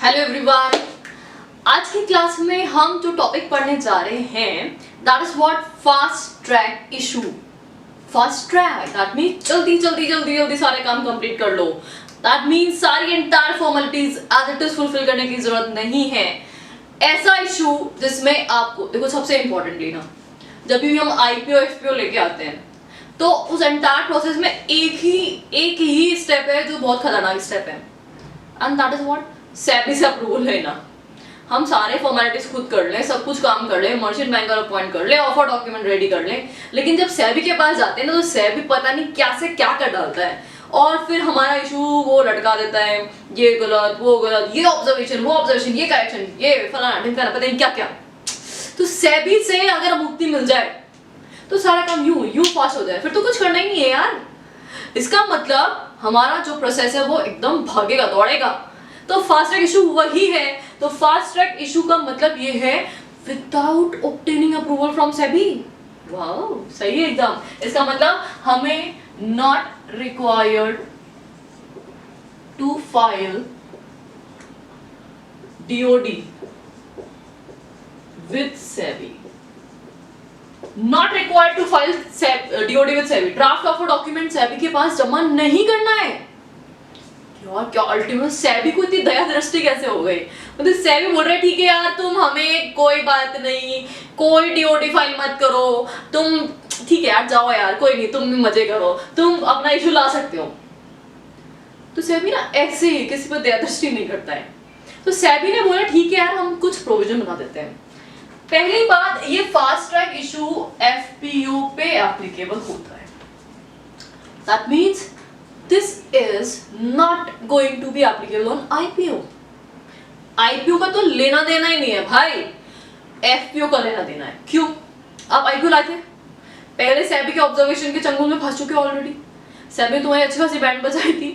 Hello everyone. आज की class में हम जो टॉपिक पढ़ने जा रहे हैं that is what fast track issue. Fast track that means जल्दी सारे काम कंप्लीट कर लो। दैट मींस सारी entire formalities as it is fulfil करने की जरूरत नहीं है। ऐसा इशू जिसमें आपको देखो सबसे इंपॉर्टेंटली ना, जब भी हम आईपीओ एफपीओ लेके आते हैं तो उस एंटायर प्रोसेस में एक ही स्टेप है जो बहुत खतरनाक स्टेप है, and that is what SEBI से अप्रूवल लेना। हम सारे फॉर्मेलिटीज खुद कर लें, सब कुछ काम कर लें, मर्चेंट बैंकर अपॉइंट कर लें, ऑफर डॉक्यूमेंट रेडी कर लें, लेकिन जब सेबी के पास जाते हैं ना तो सेबी पता नहीं क्या से क्या कर डालता है और फिर हमारा इशू वो लटका देता है, ये गलत वो गलत, ये ऑब्जर्वेशन वो ऑब्जर्वेशन, ये करेक्शन, ये फलाना ढिमकाना, पता नहीं क्या क्या। तो सेबी से अगर मुक्ति मिल जाए तो सारा काम यूं फास्ट हो जाए, फिर तो कुछ करना ही नहीं है यार। इसका मतलब हमारा जो प्रोसेस है वो एकदम भागेगा दौड़ेगा। तो फास्ट ट्रैक इशू वही है। तो फास्ट ट्रैक इशू का मतलब ये है without obtaining approval from SEBI. Wow, सही है एकदम। इसका मतलब हमें not required to file DOD with SEBI. Not required to file DOD with SEBI. Draft offer document SEBI के पास जमा नहीं करना है। यार क्या अल्टीमेट, सेबी को इतनी दया दृष्टि कैसे हो गई? मतलब सेबी बोल रहे ठीक है यार, तुम हमें कोई बात नहीं, कोई डीओडी फाइल मत करो, तुम ठीक है यार जाओ यार, कोई नहीं, तुम भी मजे करो, तुम अपना इशू ला सकते हो। तो सेबी ना ऐसे ही किसी पर दया दृष्टि नहीं करता है। तो सेबी ने बोला ठीक है यार, हम कुछ प्रोविजन बना देते हैं। पहली बात, ये फास्ट ट्रैक इशू एफपीओ पे एप्लीकेबल होता है। That means this is not going to be applicable on IPO। IPO का तो लेना देना ही नहीं है भाई, FPO का लेना देना है। क्यों? आप IPO लाए थे, पहले सेबी के ऑब्जर्वेशन के चंगुल में फंस चुके ऑलरेडी। सेबी तुम्हें अच्छी खासी बैंड बजाई थी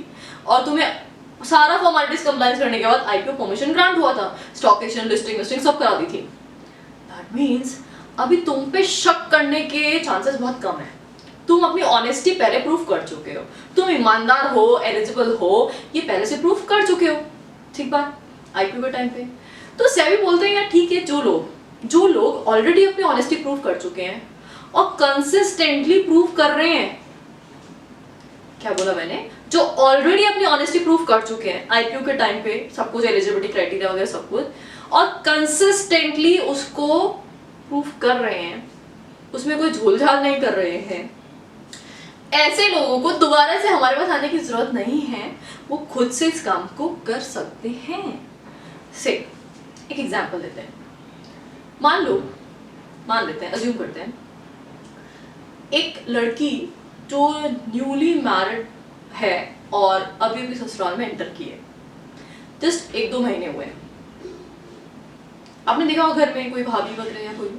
और तुम्हें सारा फॉर्मेलिटीज कंप्लाइंस करने के बाद IPO परमिशन ग्रांट हुआ था, स्टॉक एक्सचेंज लिस्टिंग सब करा दी थी। दैट मींस अभी तुम पे शक करने के चांसेस बहुत कम है। तुम अपनी ऑनेस्टी पहले प्रूफ कर चुके हो, तुम ईमानदार हो, एलिजिबल हो, ये पहले से प्रूफ कर चुके हो। ठीक बात, आईपीओ के टाइम पे तो सेबी बोलते हैं यार ठीक है, जो लोग ऑलरेडी अपनी ऑनेस्टी प्रूफ कर चुके हैं और कंसिस्टेंटली प्रूफ कर रहे हैं, क्या बोला मैंने, जो ऑलरेडी अपनी ऑनेस्टी प्रूफ कर चुके हैं आईपीओ के टाइम पे, सब कुछ एलिजिबिलिटी क्राइटेरिया वगैरह सब कुछ, और कंसिस्टेंटली उसको प्रूफ कर रहे हैं, उसमें कोई झोलझाल नहीं कर रहे हैं, ऐसे लोगों को दोबारा से हमारे पास आने की जरूरत नहीं है। वो खुद से इस काम को कर सकते हैं। से एक एग्जांपल देते हैं। मान लेते हैं, अज्यूम करते हैं, एक लड़की जो न्यूली मैरिड है और अभी भी ससुराल में एंटर की है, जस्ट 1-2 महीने हुए हैं। आपने देखा हो घर में कोई भाभी वगैरह या कोई,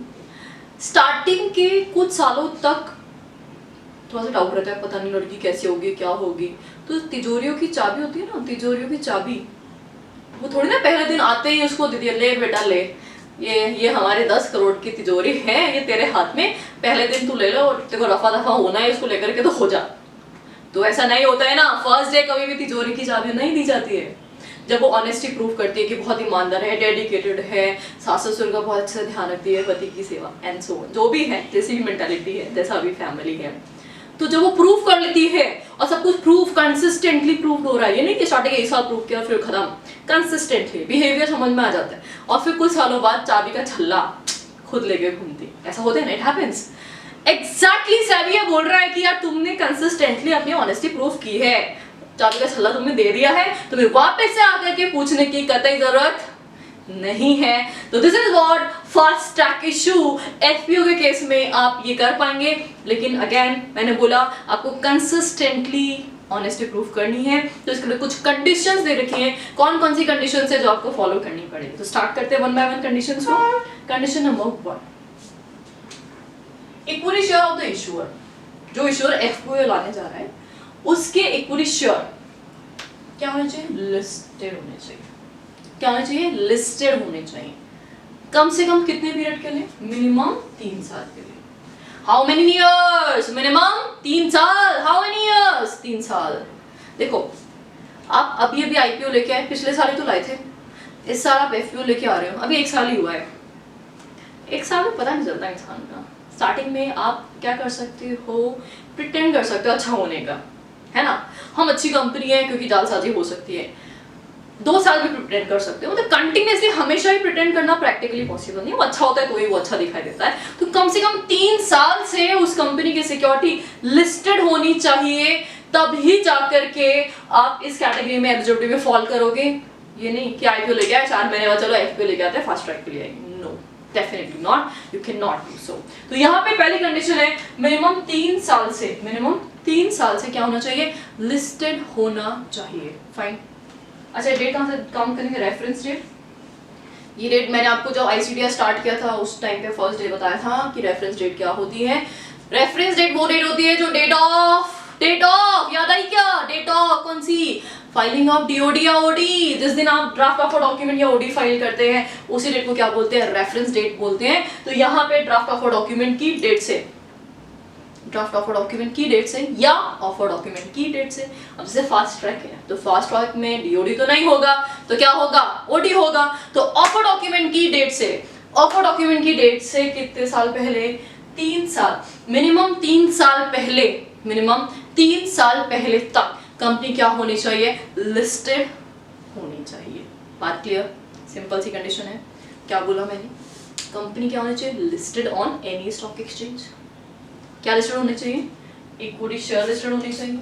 स्टार्टिंग के कुछ सालों तक थोड़ा सा डाउट रहता है, पता नहीं लड़की कैसी होगी क्या होगी। तो तिजोरियों की चाबी होती है ना, तिजोरियों की चाबी, वो थोड़ी ना पहले दिन आते ही उसको दे दिया, ले बेटा ले, ये हमारे 10 करोड़ की तिजोरी है, ये तेरे हाथ में, पहले दिन तू ले लो और तेरे को रफा दफा होना है इसको लेकर के तो हो जा। तो ऐसा नहीं होता है ना, फर्स्ट डे कभी भी तिजोरी की चाबी नहीं दी जाती है। जब वो ऑनेस्टी प्रूफ करती है कि बहुत ईमानदार है, डेडिकेटेड है, सास ससुर का बहुत अच्छा ध्यान रखती है, पति की सेवा एंड सो ऑन, जो भी है, जैसी भी मेंटालिटी है, जैसा भी फैमिली है, तो जब वो प्रूफ कर लेती है और सब कुछ प्रूफ कंसिस्टेंटली प्रूफ हो रहा है, ये नहीं कि स्टार्टिंग 1 साल प्रूफ किया फिर खत्म, कंसिस्टेंटली बिहेवियर समझ में आ जाता है और फिर कुछ सालों बाद चाबी का छल्ला खुद लेके घूमती, ऐसा होता है ना, इट हैपेंस। एग्जैक्टली सेबी ये बोल रहा है कि यार तुमने कंसिस्टेंटली अपनी ऑनेस्टी प्रूफ की है, चाबी का छल्ला तुमने दे दिया है, तुम्हें वापस से आकर के पूछने की कतई जरूरत नहीं है। तो this is what fast track issue FPO के केस में आप ये कर पाएंगे, लेकिन अगेन मैंने बोला आपको कंसिस्टेंटली ऑनेस्टी प्रूफ करनी है, तो इसके लिए कुछ कंडीशंस दे रखी हैं। कौन कौन सी कंडीशंस है जो आपको फॉलो करनी पड़ेगी, तो स्टार्ट करते हैं 1 बाय 1 कंडीशंस को। Condition number 1, equally sure of the issuer. जो इशूअर एफपीओ लाने जा रहा है उसके इक्वली श्योर क्या होने चाहिए, लिस्टेड होने चाहिए। क्या होने चाहिए, लिस्टेड होने चाहिए। कम से कम कितने पीरियड के लिए, मिनिमम 3 साल के लिए। हाउ मेनी इयर्स, मिनिमम 3 साल। हाउ मेनी इयर्स, 3 साल। देखो आप अभी आईपीओ लेके आए, पिछले साल ही तो लाए थे, इस साल आप एफपीओ लेके आ रहे हो, अभी 1 साल ही हुआ है, 1 साल में पता नहीं चलता इंसान का। स्टार्टिंग में आप क्या कर सकते हो, प्रिटेंड कर सकते हो अच्छा होने का, है ना, हम अच्छी कंपनी है क्योंकि जालसाजी हो सकती है, 2 साल भी प्रिटेंड कर सकते हो, मतलब कंटिन्यूसली हमेशा ही प्रिटेंड करना प्रैक्टिकली पॉसिबल नहीं, वो अच्छा होता है तो ही वो अच्छा दिखाई देता है। तो कम से कम 3 साल से उस कंपनी की सिक्योरिटी लिस्टेड होनी चाहिए, तब ही जाकर के आप इस कैटेगरी में एलिजिबिलिटी में फॉल करोगे। ये नहीं कि आईपीओ लेके आए 4 महीने बाद चलो एफपीओ लेके आते हैं फास्ट ट्रैक के लिए, no definitely not, you can not do so. तो यहाँ पे पहली कंडीशन है मिनिमम 3 साल से, मिनिमम 3 साल से क्या होना चाहिए, लिस्टेड होना चाहिए। फाइन। अच्छा डेट कहाँ से काउंट करेंगे, रेफरेंस डेट। ये डेट मैंने आपको जब आईसीडीआर स्टार्ट किया था उस टाइम पे फर्स्ट डे बताया था कि रेफरेंस डेट क्या होती है। रेफरेंस डेट वो डेट होती है जो डेट ऑफ याद आई क्या, डेट ऑफ कौन सी, फाइलिंग ऑफ डीओडी या ओडी, जिस दिन आप ड्राफ्ट ऑफ डॉक्यूमेंट या ओडी फाइल करते हैं उसी डेट को क्या बोलते हैं, रेफरेंस डेट बोलते हैं। तो यहाँ पे ड्राफ्ट ऑफ डॉक्यूमेंट की डेट से, ड्राफ्ट ऑफर डॉक्यूमेंट की डेट से या ऑफर डॉक्यूमेंट की डेट से। अब जैसे फास्ट ट्रैक है तो फास्ट ट्रैक में डीओडी तो नहीं होगा, तो क्या होगा, ओडी होगा। तो ऑफर डॉक्यूमेंट की डेट से, ऑफर डॉक्यूमेंट की डेट से कितने साल पहले, 3 साल, मिनिमम 3 साल पहले, मिनिमम 3 साल पहले तक कंपनी क्या होनी चाहिए, लिस्टेड होनी चाहिए। बात क्लियर, सिंपल सी कंडीशन है। क्या बोला मैंने, कंपनी क्या होनी चाहिए, listed on any stock exchange. क्या लिस्टेड होने चाहिए, इक्विटी शेयर लिस्टेड होनी चाहिए।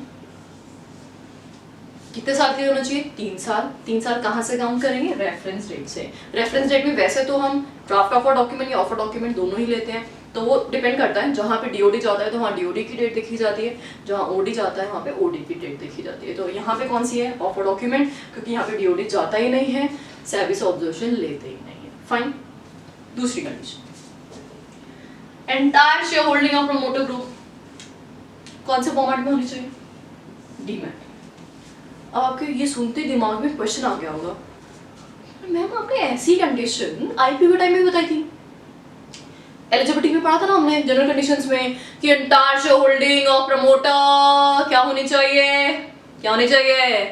कितने साल के लिए होना चाहिए, 3 साल। 3 साल कहाँ से काउंट करेंगे, रेफरेंस डेट से। रेफरेंस डेट में वैसे तो हम ड्राफ्ट ऑफर डॉक्यूमेंट या ऑफर डॉक्यूमेंट दोनों ही लेते हैं, तो वो डिपेंड करता है, जहाँ पे डीओडी जाता है तो वहाँ डीओडी की डेट देखी जाती है, जहाँ ओडी जाता है वहाँ पे ओडी की डेट देखी जाती है। तो यहाँ पे कौन सी है, ऑफर डॉक्यूमेंट, क्योंकि यहाँ पे डीओडी जाता ही नहीं है, सेबी से ऑब्जर्वेशन लेते ही नहीं है। फाइन। दूसरी condition, entire share holding of promoter group कौन से फॉर्मेट में होनी चाहिए, डीमैट। अब आपके ये सुनते दिमाग में क्वेश्चन आ गया होगा, मैम आपने ऐसी कंडीशन आईपीओ के टाइम में बताई थी, एलिजिबिलिटी में पढ़ा था ना हमने जनरल कंडीशंस में कि entire share holding of promoter क्या होनी चाहिए, क्या होनी चाहिए,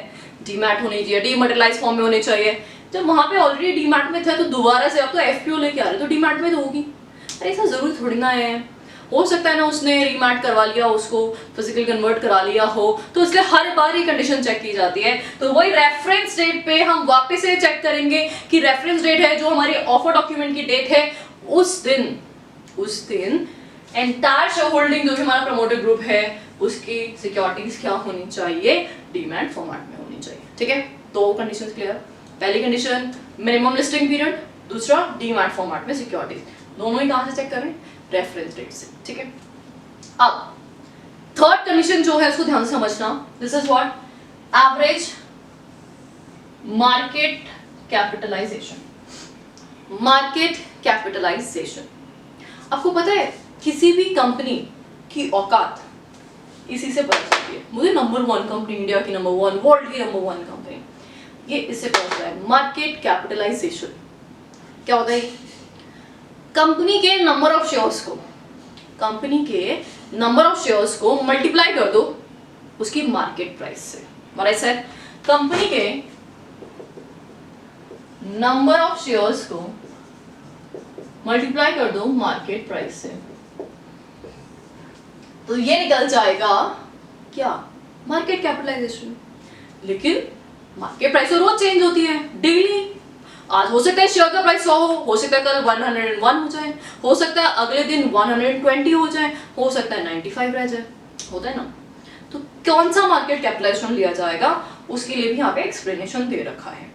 डीमैट होनी चाहिए, डीमैटेरियलाइज फॉर्म में होनी चाहिए। जब वहां पे ऑलरेडी डीमैट में थे तो दोबारा से आप तो एफपीओ लेके आ रहे तो डीमैट में तो होगी। अरे ऐसा जरूर थोड़ी ना है, हो सकता है ना उसने रीमैट करवा लिया, उसको फिजिकल कन्वर्ट करा लिया हो, तो इसलिए हर बार ये कंडीशन चेक की जाती है। तो वही रेफरेंस डेट पे हम वापस से चेक करेंगे कि रेफरेंस डेट है जो हमारी ऑफर डॉक्यूमेंट की डेट है, उस दिन एंटायर शेयर होल्डिंग जो भी हमारा प्रमोटर ग्रुप है उसकी सिक्योरिटीज क्या होनी चाहिए, डीमैट फॉर्मेट में होनी चाहिए। ठीक है, दो कंडीशंस क्लियर। पहली कंडीशन मिनिमम लिस्टिंग पीरियड, दूसरा डीमैट फॉर्मेट में सिक्योरिटीज, दोनों ही कहां से चेक करें, रेफरेंस डेट से। ठीक है, अब थर्ड कंडीशन जो है उसको ध्यान से समझना, this is what, average market capitalisation. Market capitalisation, आपको पता है किसी भी कंपनी की औकात इसी से पता चलती है। मुझे नंबर 1 कंपनी, इंडिया की नंबर 1, वर्ल्ड की नंबर 1 कंपनी, ये इससे पता चलता है। मार्केट कैपिटलाइजेशन क्या होता है, कंपनी के नंबर ऑफ शेयर्स को, कंपनी के नंबर ऑफ शेयर्स को मल्टीप्लाई कर दो उसकी मार्केट प्राइस से। व्हाट आई सेड, कंपनी के नंबर ऑफ शेयर्स को मल्टीप्लाई कर दो मार्केट प्राइस से, तो ये निकल जाएगा क्या, मार्केट कैपिटलाइजेशन। लेकिन मार्केट प्राइस तो रोज चेंज होती है, डेली। आज हो सकता है शेयर का प्राइस 100 हो सकता है कल 101 हो जाए, हो सकता है अगले दिन 120 हो जाए, हो सकता है 95 रह जाए, होता है ना। तो कौन सा मार्केट कैपिटलाइजेशन लिया जाएगा उसके लिए भी यहाँ पे एक्सप्लेनेशन दे रखा है।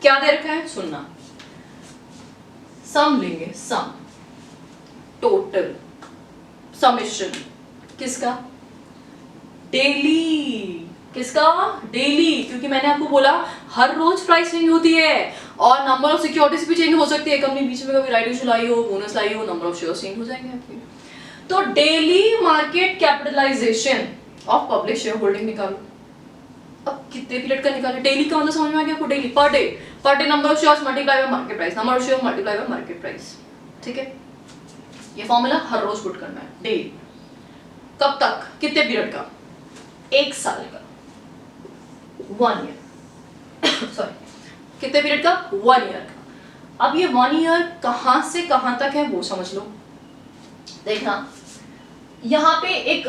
क्या दे रखा है, सुनना, सम लेंगे, सम, टोटल, समेशन, किसका, डेली, किसका, डेली, क्योंकि मैंने आपको बोला हर रोज प्राइस चेंज होती है और नंबर ऑफ सिक्योरिटीज भी चेंज हो सकती है, कंपनी बीच में कभी राइट इशू लाई हो, बोनस लाई हो, नंबर ऑफ शेयर्स चेंज हो जाएंगे आपके। तो daily market capitalisation of public shareholding निकालो। अब कितने पीरियड का निकाले, डेली का मतलब समझ में आ गया आपको, daily, per day number of shares multiply by market price, number of share multiply by market price. ठीक है, ये फॉर्मूला हर रोज पुट करना है, डेली। कब तक, कितने पीरियड का, 1 साल का, 1 ईयर, सॉरी, कितने पीरियड का? 1 ईयर का। अब ये 1 ईयर कहां से कहां तक है वो समझ लो। देखना यहाँ पे एक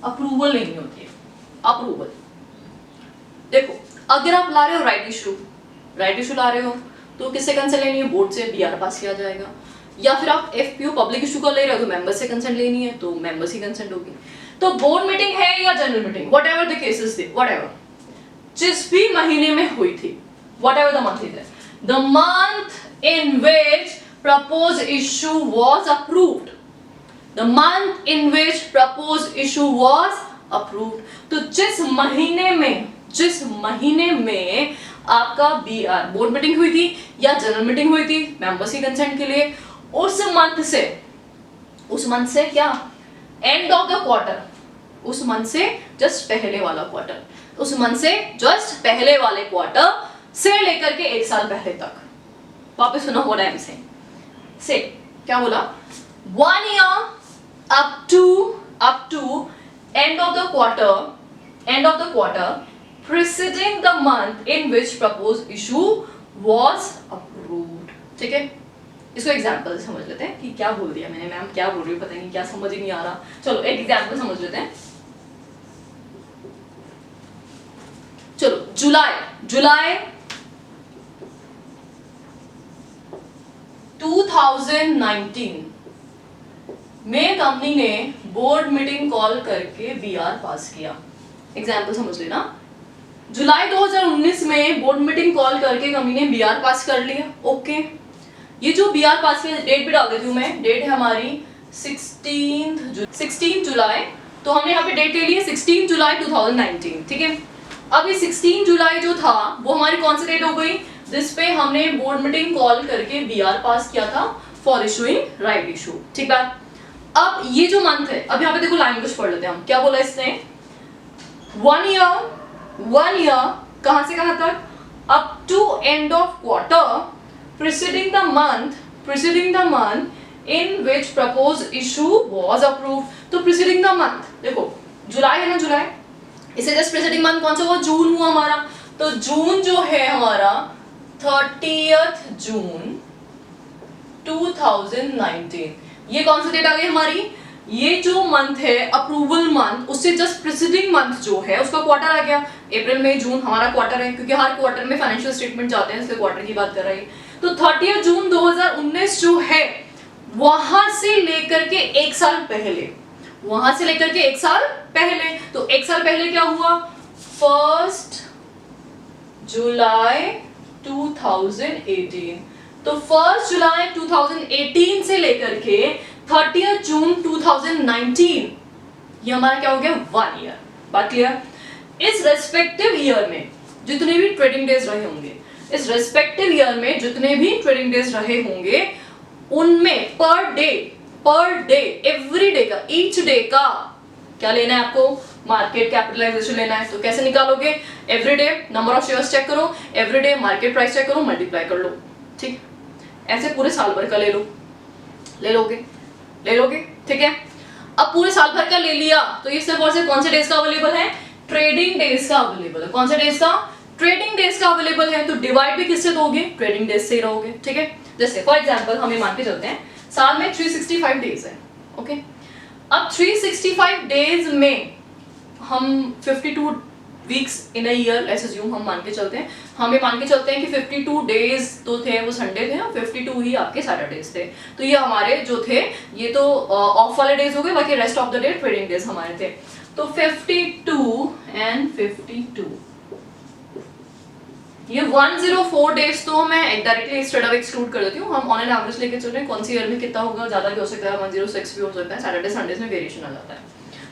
अप्रूवल नहीं होती है, अप्रूवल। देखो अगर आप ला रहे हो राइट इशू ला रहे हो तो किससे कंसेंट लेनी है? बोर्ड से, बीआर पास किया जाएगा। या फिर आप एफपीओ पब्लिक इशू का ले रहे हो तो मेंबर से कंसेंट लेनी है तो मेंबर से कंसेंट होगी। तो बोर्ड मीटिंग है या general meeting, what ever the cases थे, वट एवर, जिस भी महीने में हुई थी, what ever the month is, the month in which propose issue was approved, the month in which propose issue was approved. तो जिस महीने में आपका बीआर बोर्ड मीटिंग हुई थी या जनरल मीटिंग हुई थी मेंबर्स की कंसेंट के लिए, उस मंथ से क्या, एंड ऑफ द क्वार्टर, उस मंथ से जस्ट पहले वाला क्वार्टर, उस मंथ से जस्ट पहले वाले क्वार्टर से लेकर के 1 साल पहले तक। वापस सुनो व्हाट आई एम सेइंग। से क्या बोला? 1 year up to end of the quarter preceding the month in which proposed issue was approved। ठीक है, इसको एग्जांपल समझ लेते हैं कि क्या बोल दिया मैंने, मैम क्या बोल रही हूँ पता नहीं, क्या समझ ही नहीं आ रहा। चलो एक एग्जांपल समझ लेते हैं। चलो जुलाई 2019 में कंपनी ने बोर्ड मीटिंग कॉल करके बीआर पास किया। एग्जाम्पल समझ लेना, जुलाई 2019 में बोर्ड मीटिंग कॉल करके कंपनी ने बीआर पास कर लिया। ओके, ये जो बीआर पास किया, डेट भी डाल देती हूँ मैं, डेट है हमारी 16 जुलाई, तो हमने यहाँ पे डेट ले ली है 16 जुलाई 2019। ठीक है, अब ये 16 जुलाई जो था वो हमारी कौन सी डेट हो गई, जिस पे हमने बोर्ड मीटिंग कॉल करके बीआर पास किया था फॉर इशूइंग राइट इशू। ठीक बात। अब ये जो मंथ है, अब यहाँ पे देखो लैंग्वेज पढ़ लेते हैं हम, क्या बोला इसने, 1 ईयर कहां से कहां तक, up to end of quarter preceding the month in which propose issue was approved. तो प्रिसीडिंग द मंथ, देखो जुलाई है ना, जुलाई, इसे जस्ट प्रिसीडिंग मंथ कौन सा हुआ, जून हुआ हमारा। तो जून जो है हमारा 30 जून 2019, ये कौन सी डेट आ गई हमारी, ये जो मंथ है अप्रूवल मंथ, उससे जस्ट प्रीसीडिंग मंथ जो है उसका क्वार्टर आ गया। अप्रैल मई जून हमारा क्वार्टर है, क्योंकि हर क्वार्टर में फाइनेंशियल स्टेटमेंट जाते हैं, इसलिए क्वार्टर की बात कर रही है। तो 30 जून 2019 जो है वहां से लेकर के 1 साल पहले, तो 1 साल पहले क्या हुआ, 1 जुलाई 2018। तो 1 जुलाई 2018 से लेकर के 30 जून 2019, ये हमारा क्या हो गया, 1 ईयर। बात क्लियर? इस रेस्पेक्टिव ईयर में जितने भी ट्रेडिंग डेज रहे होंगे, उनमें पर डे एवरी डे का, ईच डे का क्या लेना है आपको, मार्केट कैपिटलाइजेशन लेना है। तो कैसे निकालोगे, everyday number of shares check करो, एवरीडे मार्केट प्राइस चेक करो, मल्टीप्लाई कर लो। ठीक, ऐसे पूरे साल भर का ले लोगे। ठीक है, अब पूरे साल भर का ले लिया तो ये सिर्फ और सिर्फ कौन से डेज का अवेलेबल है, ट्रेडिंग डेज का अवेलेबल है। कौन से डेज का, ट्रेडिंग डेज का अवेलेबल है। तो डिवाइड भी किससे दोगे, ट्रेडिंग डेज से ही रहोगे। ठीक है, जैसे फॉर एग्जांपल हम ये मान के चलते हैं साल में 365 डेज है। ओके, अब 365 डेज में हम 52 weeks in a year, let's assume हम मान के चलते हैं, हम ये मान के चलते हैं कि 52 डेज तो थे वो संडे थे और 52 ही आपके सैटरडेज थे। तो ये हमारे जो थे ये तो ऑफ वाले डेज हो गए, बाकी rest of the day trading days हमारे थे। तो 52 एंड 52, ये 104 डेज तो मैं डायरेक्टली स्ट्रेट अवे एक्सक्लूड कर देती हूँ। हम ऑन एन एवरेज लेके चल रहे हैं, कौन सी ईयर में कितना होगा, ज्यादा भी हो सकता है, 106 भी हो सकता है, सैटरडे संडेज में वेरिएशन आ जाता है।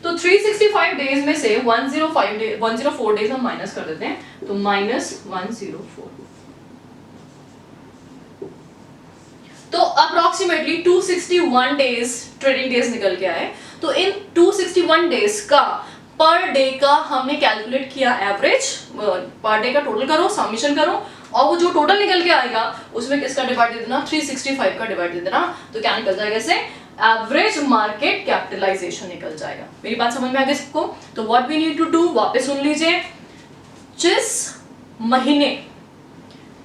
तो 365 डेज में से 104 डेज हम माइनस कर देते हैं, तो -104। तो अप्रोक्सीमेटली 261 डेज ट्रेडिंग डेज निकल के आए। तो इन 261 डेज का पर डे का हमने कैलकुलेट किया एवरेज, पर डे का टोटल करो, समीशन करो, और वो जो टोटल निकल के आएगा उसमें किसका डिवाइड दे देना, 365 का डिवाइड दे देना। तो क्या निकल जाएगा इससे, एवरेज मार्केट कैपिटलाइजेशन निकल जाएगा। मेरी बात समझ में आ गई सबको? तो what we need to do, वापस सुन लीजिए, जिस महीने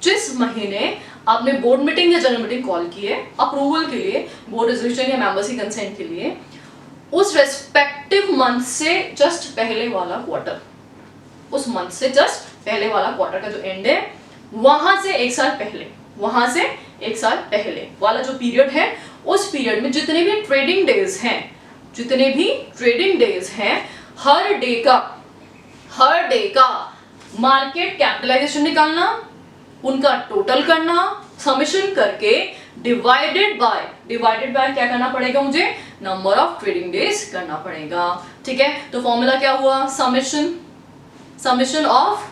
जिस महीने आपने बोर्ड मीटिंग या जनरल मीटिंग कॉल की है अप्रूवल के लिए, बोर्ड रेजोल्यूशन या मेंबर्स की कंसेंट के लिए, उस रेस्पेक्टिव मंथ से जस्ट पहले वाला क्वार्टर, उस मंथ से जस्ट पहले वाला क्वार्टर का जो एंड है वहां से एक साल पहले, वहां से एक साल पहले वाला जो पीरियड है, उस पीरियड में जितने भी ट्रेडिंग डेज हैं, जितने भी ट्रेडिंग डेज हैं, हर डे का मार्केट कैपिटलाइजेशन निकालना, उनका टोटल करना, समेशन करके डिवाइडेड बाय क्या करना पड़ेगा मुझे, नंबर ऑफ ट्रेडिंग डेज करना पड़ेगा। ठीक है, तो फॉर्मूला क्या हुआ, summation of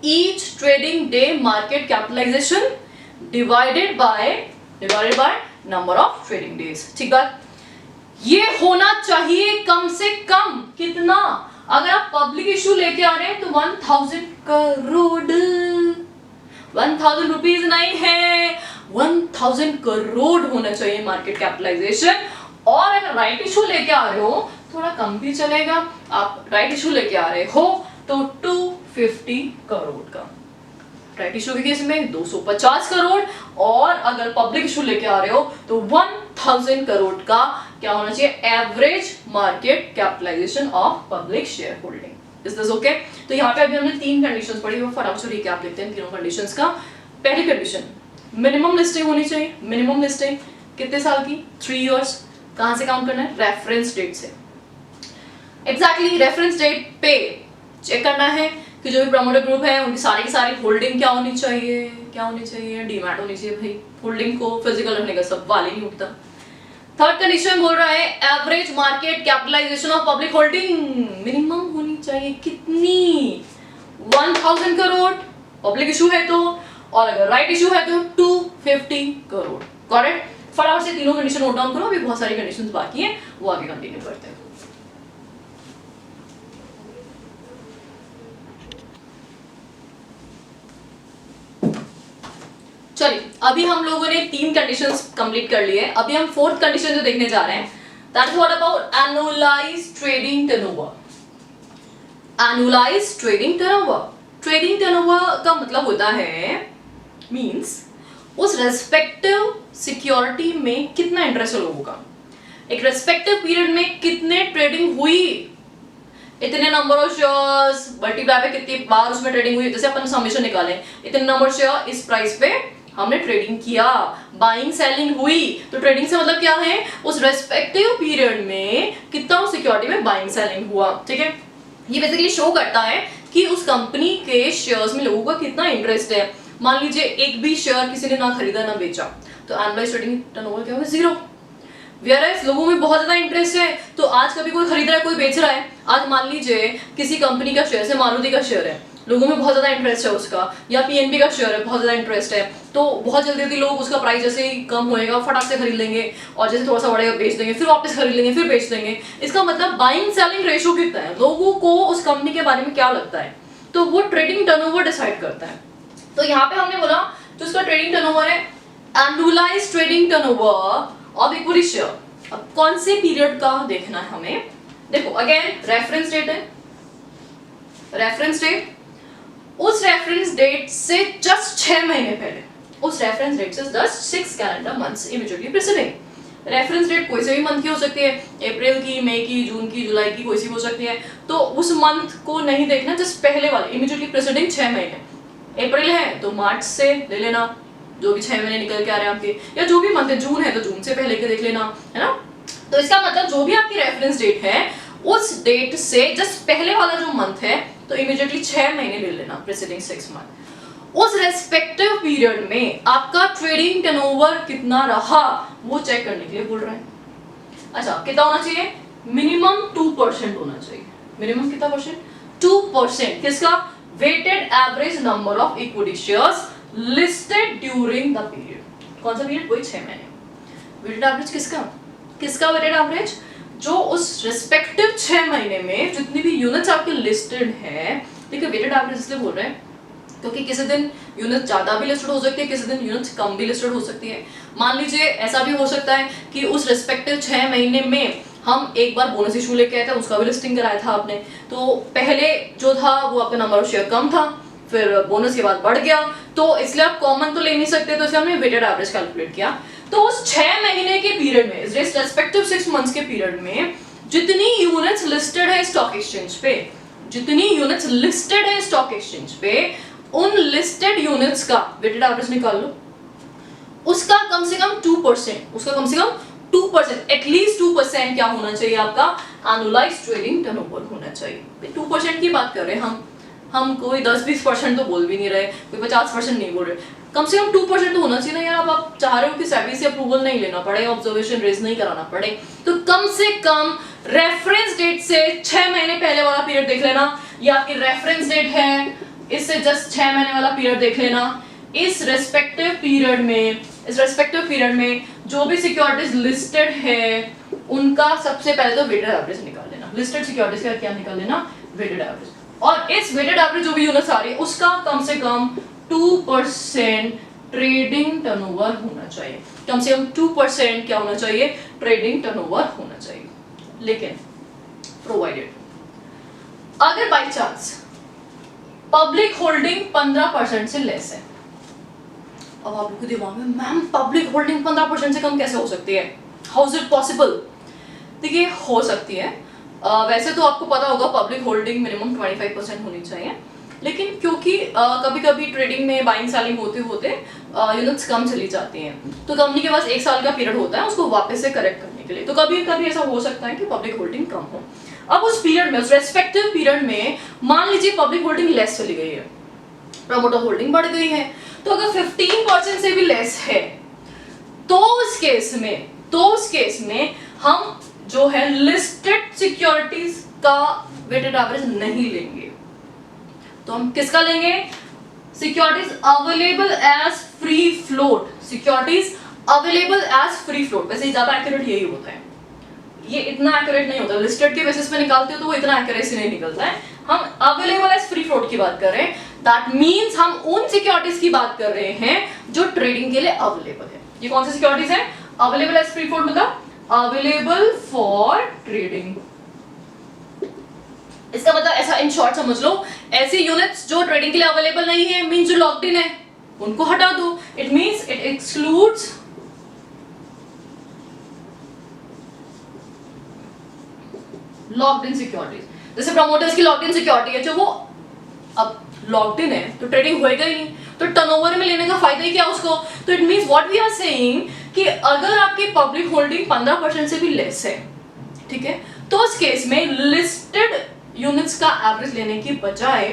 each trading day market capitalisation divided by number of trading days. ठीक बात, ये होना चाहिए कम से कम कितना, अगर आप पब्लिक इशू लेके आ रहे हैं तो 1000 करोड़, 1000 रुपीज नहीं है, 1000 करोड़ होना चाहिए मार्केट कैपिटलाइजेशन। और अगर राइट इशू लेके आ रहे हो थोड़ा कम भी चलेगा, आप राइट इशू लेके आ रहे हो तो 250 करोड़ का, राइट इशू के केस में 250 करोड़, और अगर पब्लिक इशू लेके आ रहे हो तो 1000 करोड़ का क्या होना चाहिए, average market capitalisation of public shareholding. Is this okay? तो यहाँ पे अभी हमने 3 कंडीशंस पढ़ी, वो फटाफट से रिकैप देखते हैं तीनों कंडीशंस का। पहली कंडीशन, मिनिमम लिस्टिंग होनी चाहिए। मिनिमम लिस्टिंग कितने साल की, 3 इयर्स। कहां से काउंट करना है, रेफरेंस डेट से। एग्जैक्टली रेफरेंस डेट पे चेक करना है कि जो भी प्रमोटर ग्रुप है उनकी सारी की सारी होल्डिंग क्या होनी चाहिए, डीमैट होनी चाहिए भाई, होल्डिंग को फिजिकल रखने का सवाल ही नहीं उठता। थर्ड कंडीशन बोल रहा है average market capitalisation of public holding minimum होनी चाहिए कितनी, 1000 करोड़ पब्लिक इशू है तो, और अगर राइट इशू है तो 250 करोड़। करेक्ट? फटाफट से तीनों कंडीशन नोट डाउन करो, अभी बहुत सारी कंडीशंस बाकी हैं, वो आगे कंटिन्यू करते हैं। चलिए, अभी हम लोगों ने 3 कंडीशंस कंप्लीट कर लिए हैं, अभी हम 4th कंडीशन जो देखने जा रहे हैं, that is what about annualised trading turnover. Annualised trading turnover, trading turnover का मतलब होता है, मींस उस रेस्पेक्टिव सिक्योरिटी में कितना इंटरेस्ट है लोगों का, एक रेस्पेक्टिव पीरियड में कितने ट्रेडिंग हुई, इतने नंबर ऑफ शेयर्स मल्टीप्लाई पे कितनी बार उसमें ट्रेडिंग हुई, जैसे अपन समेशन निकालें, इतने नंबर शेयर इस प्राइस पे हमने ट्रेडिंग किया, बाइंग सेलिंग हुई, तो ट्रेडिंग से मतलब क्या है, उस रेस्पेक्टिव पीरियड में कितना सिक्योरिटी में बाइंग सेलिंग हुआ। ठीक है, ये बेसिकली शो करता है कि उस कंपनी के शेयर्स में लोगों का कितना इंटरेस्ट है। मान लीजिए एक भी शेयर किसी ने ना खरीदा ना बेचा, तो एनुअलाइज्ड ट्रेडिंग टर्नओवर क्या होगा, 0। Whereas लोगों में बहुत ज्यादा इंटरेस्ट है, तो आज कभी कोई खरीद रहा है कोई बेच रहा है, आज मान लीजिए किसी कंपनी का शेयर, से मारुति का शेयर है, लोगों में बहुत ज्यादा इंटरेस्ट है उसका, या पीएनबी का शेयर है, बहुत ज्यादा इंटरेस्ट है, तो बहुत जल्दी लोग उसका प्राइस जैसे ही कम होएगा फटाक से खरीद लेंगे, और जैसे थोड़ा सा बढ़ेगा बेच देंगे, फिर वापस खरीद लेंगे, फिर बेच देंगे। इसका मतलब बाइंग सेलिंग रेशियो कितना है, लोगों को उस कंपनी के बारे में क्या लगता है, तो वो ट्रेडिंग टर्नओवर डिसाइड करता है। तो यहाँ पे हमने बोला जो उसका ट्रेडिंग टर्नओवर है, annualised trading turnover of equity share. अब कौन से पीरियड का देखना है हमें, देखो अगेन रेफरेंस डेट है, रेफरेंस डेट, उस रेफरेंस डेट से जस्ट 6 महीने पहले, उस रेफरेंस डेट से just 6 calendar months immediately preceding. Reference date कोई से भी मंथ की हो सकती है, अप्रैल की, मई की, जून की, जुलाई की, कोई सी हो सकती है, तो उस मंथ को नहीं देखना, जस्ट पहले वाले इमीडिएटली प्रीसीडिंग 6 महीने। अप्रैल है तो मार्च से ले लेना, जो भी 6 महीने निकल के आ रहे हैं आपके, या जो भी मंथ है, जून है तो जून से पहले के देख लेना, है ना। तो इसका मतलब जो भी आपकी रेफरेंस डेट है उस डेट से जस्ट पहले वाला जो मंथ है तो इमीडिएटली 6 महीने ले लेना, प्रीसीडिंग 6 मंथ। उस रेस्पेक्टिव पीरियड में आपका ट्रेडिंग टर्नओवर कितना रहा वो चेक करने के लिए बोल रहे हैं। अच्छा, कितना होना चाहिए, मिनिमम 2% होना चाहिए। मिनिमम कितना परसेंट, 2%। किसका, weighted average number of equity shares listed during the period. कौन सा पीरियड, वही 6 महीने। वेटेड एवरेज किसका वेटेड एवरेज, जो उस रिस्पेक्टिव 6 महीने में जितनी भी यूनिट्स आपके लिस्टेड है। देखिए वेटेड एवरेज इसलिए बोल रहे हैं क्योंकि किसी दिन यूनिट ज्यादा भी लिस्टेड हो सकती है, किसी दिन यूनिट कम भी लिस्टेड हो सकती है। मान लीजिए ऐसा भी हो सकता है कि उस रिस्पेक्टिव 6 महीने में हम एक बार बोनस इशू लेके आए थे, उसका भी लिस्टिंग कराया था आपने, तो पहले जो था वो आपका नंबर ऑफ शेयर कम था, फिर बोनस के बाद बढ़ गया, तो इसलिए आप कॉमन तो ले नहीं सकते, तो इसलिए हमने वेटेड एवरेज कैलकुलेट किया। तो उस 6 महीने के पीरियड में, रेस्पेक्टिव 6 मंथ्स के पीरियड में जितनी यूनिट्स लिस्टेड है स्टॉक एक्सचेंज पे, जितनी यूनिट्स लिस्टेड है स्टॉक एक्सचेंज पे, उन लिस्टेड यूनिट्स का वेटेड एवरेज निकाल लो। उसका कम से कम 2%, उसका कम से कम 2%, एटलीस्ट 2% क्या होना चाहिए आपका, एनुअलाइज्ड ट्रेडिंग टर्नओवर होना चाहिए। 2% की बात कर रहे हैं हम कोई 10-20% तो बोल भी नहीं रहे, कोई 50% नहीं बोल रहे, कम से कम 2% तो होना चाहिए ना यार। अब आप चाह रहे हो कि सेबी से अप्रूवल नहीं लेना पड़े, ऑब्जर्वेशन रेज नहीं कराना पड़े, तो कम से कम रेफरेंस डेट से 6 महीने पहले वाला पीरियड देख लेना, या आपकी रेफरेंस डेट है इससे जस्ट 6 महीने वाला पीरियड देख लेना। इस रेस्पेक्टिव पीरियड में जो भी सिक्योरिटीज लिस्टेड है उनका सबसे पहले तो वेटेड एवरेज निकाल लेना। लिस्टेड सिक्योरिटीज का क्या निकाल लेना, वेटेड एवरेज। और इस वेटेड एवरेज जो भी यूनिट्स आ रही है उसका कम से कम 2% ट्रेडिंग टर्नओवर होना चाहिए। कम से कम 2% क्या होना चाहिए, ट्रेडिंग टर्नओवर होना चाहिए। लेकिन प्रोवाइडेड अगर बाय चांस पब्लिक होल्डिंग 15% से लेस है, अब आप लोगों के दिमाग में मैम पब्लिक होल्डिंग 15% से कम कैसे हो सकती है, हाउ इज इट पॉसिबल? देखिए हो सकती है, वैसे तो आपको पता होगा पब्लिक होल्डिंग मिनिमम 25% होनी चाहिए, लेकिन क्योंकि कभी कभी ट्रेडिंग में बाइंग सेलिंग होते होते यूनिट्स कम चली जाती हैं, तो कंपनी के पास 1 साल का पीरियड होता है उसको वापस से करेक्ट करने के लिए, तो कभी कभी ऐसा हो सकता है कि पब्लिक होल्डिंग कम हो। अब उस पीरियड में, उस रेस्पेक्टिव पीरियड में मान लीजिए पब्लिक होल्डिंग लेस चली गई है, प्रमोटर होल्डिंग बढ़ गई है, तो अगर 15% से भी लेस है तो उस केस में हम जो है लिस्टेड सिक्योरिटीज का वेटेड एवरेज नहीं लेंगे, तो हम किसका लेंगे, securities available as free float, securities available as free float. वैसे ज्यादा एक्यूरेट यही होता है, ये इतना एक्यूरेट नहीं होता, लिस्टेड के बेसिस पे निकालते हो तो वो इतना एक्यूरेसी नहीं निकलता है। हम अवेलेबल एज फ्री फ्लोट की बात कर रहे हैं, दैट मींस हम उन सिक्योरिटीज की बात कर रहे हैं जो ट्रेडिंग के लिए अवेलेबल है। ये कौन सी सिक्योरिटीज है, अवेलेबल एज फ्री फ्लोट मतलब अवेलेबल फॉर ट्रेडिंग। इसका मतलब ऐसा इन शॉर्ट समझ लो, ऐसी यूनिट्स जो ट्रेडिंग के लिए अवेलेबल नहीं है, मींस जो लॉक्ड इन है, उनको हटा दो। It means it excludes locked in securities. जैसे प्रमोटर्स की लॉक्ड इन सिक्योरिटी है, जो वो अब लॉक्ड इन है तो ट्रेडिंग होएगा ही नहीं, तो टर्नओवर में लेने का फायदा ही क्या उसको। तो it means what we are saying कि अगर आपकी पब्लिक होल्डिंग 15% से भी लेस है, ठीक है, तो उस केस में लिस्टेड यूनिट्स का एवरेज लेने की बजाय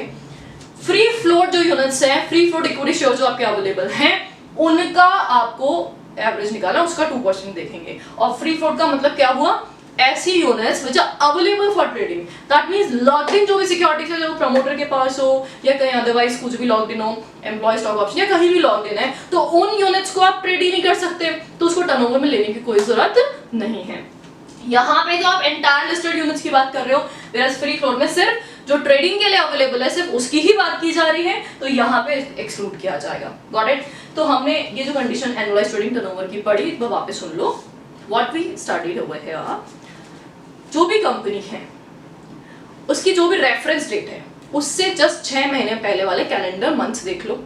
फ्री फ्लोट जो यूनिट्स है, फ्री फ्लोट इक्विटी शेयर जो आपके अवेलेबल हैं, उनका आपको एवरेज निकाला, उसका 2% देखेंगे। और फ्री फ्लोट का मतलब क्या हुआ, ऐसी units which are available for trading, that means locked in जो भी सिक्योरिटीज है, जो प्रमोटर के पास हो या कहीं अदरवाइज कुछ भी लॉक्ड इन हो, एम्प्लॉय स्टॉक ऑप्शन या कहीं भी लॉक्ड इन है, तो उन यूनिट्स को आप ट्रेड ही नहीं कर सकते, तो उसको टर्नओवर में लेने की कोई जरूरत नहीं है। यहाँ पे जो आप एंटायर लिस्टेड यूनिट्स की बात कर रहे हो, whereas फ्री फ्लोट में सिर्फ जो ट्रेडिंग के लिए अवेलेबल है सिर्फ उसकी ही बात की जा रही है, तो यहाँ पे एक्सक्लूड किया जाएगा। Got it? तो हमने ये जो कंडीशन एनुअलाइज्ड ट्रेडिंग टर्नओवर की पढ़ी, वो वापस सुन लो। What we studied over here, जो भी कंपनी है उसकी जो भी रेफरेंस डेट है उससे जस्ट 6 महीने पहले वाले कैलेंडर मंथ्स देख लो,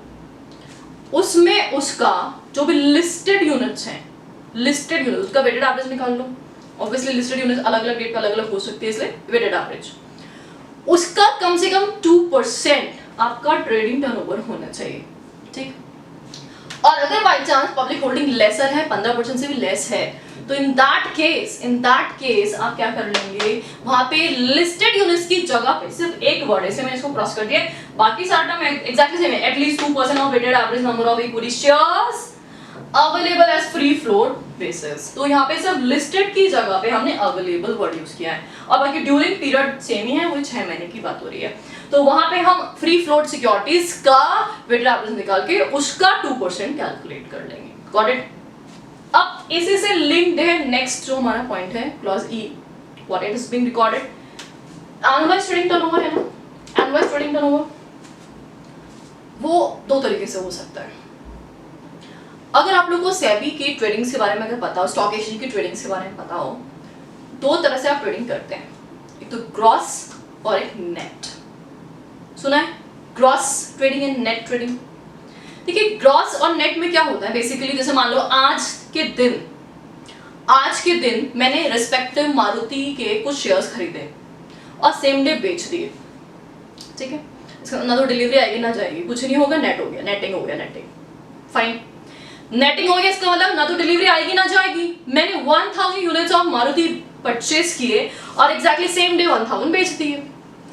उसमें उसका जो भी लिस्टेड यूनिट्स हैं, लिस्टेड यूनिट उसका वेटेड एवरेज निकाल लो। ऑब्वियसली लिस्टेड यूनिट्स अलग अलग डेट पे अलग अलग हो सकती है, इसलिए वेटेड एवरेज उसका कम से कम 2% आपका ट्रेडिंग टर्नओवर होना चाहिए, ठीक। और अगर by chance public holding lesser है, 15% से भी लेस है, तो इन दैट केस आप क्या कर लेंगे, वहां पे लिस्टेड यूनिट्स की जगह पे सिर्फ एक वर्ड है, इसे मैंने इसको क्रॉस कर दिया, बाकी सारा टर्म एग्जैक्टली सेम है, at least 2% of weighted average number of equity shares available as free float basis. तो यहाँ पे सिर्फ लिस्टेड की जगह पे हमने अवेलेबल वर्ड यूज किया है, और बाकी ड्यूरिंग पीरियड सेम ही है, वो 6 महीने की बात हो रही है, तो वहां पे हम फ्री फ्लोट सिक्योरिटीज का वेटेड एवरेज निकाल के उसका 2% कैलकुलेट कर लेंगे। Got it? अब इसी से लिंक्ड है नेक्स्ट जो हमारा पॉइंट है, clause E, what it is being recorded, annualised trading turnover है ना। एनुअलाइज्ड ट्रेडिंग टर्नओवर वो 2 तरीके से हो सकता है। अगर आप लोगों को सेबी की ट्रेडिंग के बारे में अगर पता हो, स्टॉक एक्सचेंज की ट्रेडिंग के बारे में पता हो, 2 तरह से आप ट्रेडिंग करते हैं, एक तो ग्रॉस और एक नेट। सुना है? Gross trading and net trading. देखिए ग्रॉस और नेट में क्या होता है बेसिकली, जैसे मान लो आज के दिन मैंने रिस्पेक्टिव मारुति के कुछ शेयर्स खरीदे और सेम डे बेच दिए, ठीक है, इसका ना तो डिलीवरी आएगी ना जाएगी, कुछ नहीं होगा, नेट हो गया, नेटिंग हो गया, नेटिंग फाइन। नेटिंग हो गया इसका मतलब ना तो डिलीवरी आएगी ना जाएगी। मैंने 1000 यूनिट्स ऑफ मारुति परचेस किए और एग्जैक्टली सेम डे 1000 बेच दिए,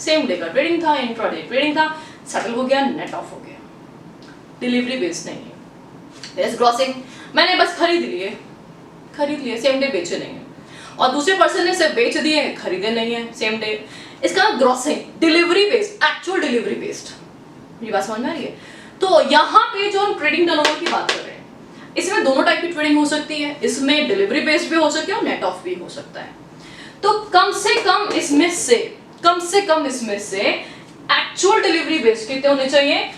सेम डे का ट्रेडिंग था, इंट्राडे ट्रेडिंग था, सेटल हो गया, नेट ऑफ हो गया, डिलीवरी बेस्ड नहीं है। ग्रॉसिंग मैंने बस खरीद लिए सेम डे बेचे नहीं है, और दूसरे पर्सन ने सिर्फ बेच दिए खरीदे नहीं है सेम डे, इसका grossing delivery based, actual delivery based. मेरी बात समझ में आ रही है? तो यहाँ पे जो हम ट्रेडिंग टर्नओवर की बात कर रहे हैं, इसमें दोनों टाइप की ट्रेडिंग हो सकती है, इसमें डिलीवरी बेस्ड भी हो सकती है और नेट ऑफ भी हो सकता है। तो कम से कम इसमें से एक्चुअल डिलीवरी बेस्ड कितने होने चाहिए?